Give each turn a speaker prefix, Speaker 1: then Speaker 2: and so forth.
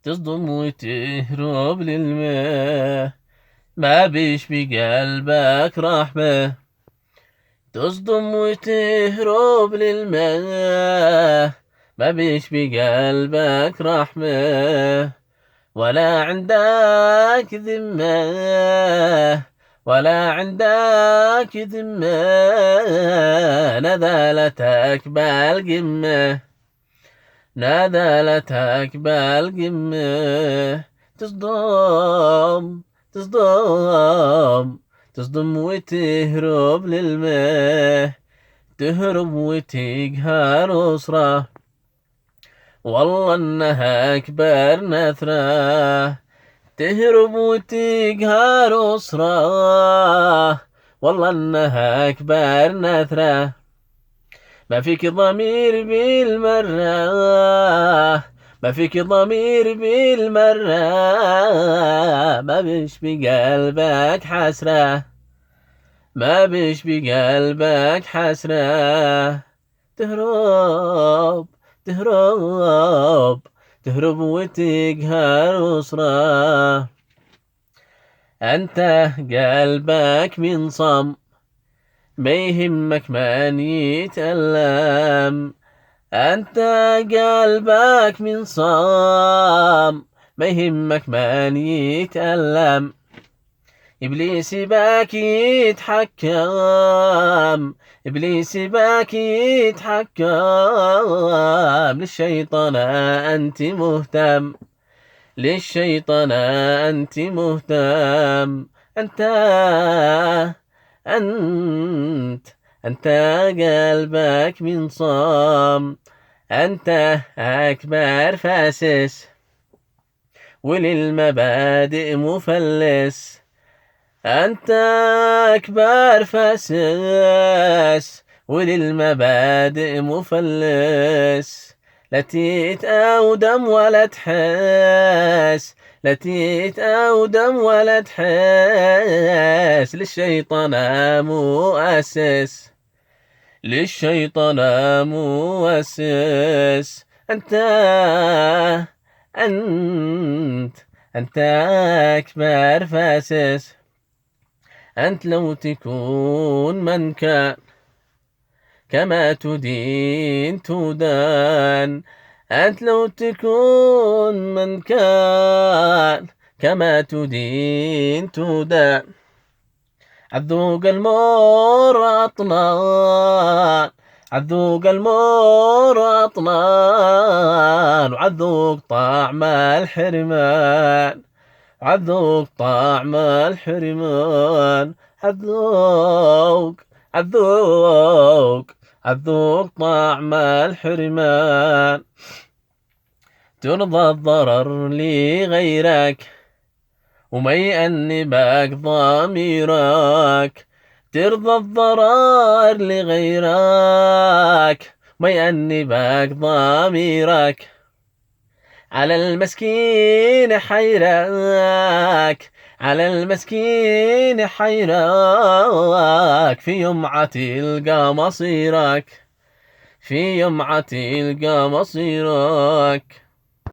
Speaker 1: تصدم وتهرب للماء، ما بيش بقلبك رحمة. تصدم وتهرب للماء، ما بيش بقلبك رحمة. ولا عندك ذمة، ولا عندك ذمة، نذالتك بالقمة، نذالتك بالقمة. تصدم، تصدم، تصدم وتهرب للماء، تهرب وتقهر أسرة، والله انها اكبر نثره. تهرب وتقهر أسرة، والله انها اكبر نثره. ما فيك ضمير بالمرة، ما فيك ضمير بالمرة، ما بيش بقلبك حسرة، ما بيش بقلبك حسرة. تهرب، تهرب، تهرب وتقهر أسرة. أنت قلبك من صم، ما يهمك من يتألم. أنت قلبك من صم، ما يهمك من يتألم. إبليس باك يتحكم، إبليس باك يتحكم. للشيطان أنت مهتم، للشيطان أنت مهتم. أنت، أنت، أنت قلبك من صام. أنت أكبر فاسس، وللمبادئ مفلس. أنت أكبر فاسس، وللمبادئ مفلس. لا تتأودم ولا تحس، لا تتأودم ولا تحس. للشيطان مؤسس، للشيطان مؤسس. أنت، أنت، أنت أكبر فاسس. أنت لو تكون من كان، كما تدين تدان. أنت لو تكون من كان، كما تدين تدان. عذوق المر أطنان، عذوق المر أطنان. وعذوق طعم الحرمان، عذوق طعم الحرمان. عذوق، عذوق، عذوق طعم الحرمان. ترضى الضرر لغيرك، وما يأنبك ضميرك. ترضى الضرر لغيرك، ما يأنبك ضميرك. على المسكين حيرك، على المسكين حيرك. في يمعة تلقى مصيرك، في يمعة تلقى مصيرك.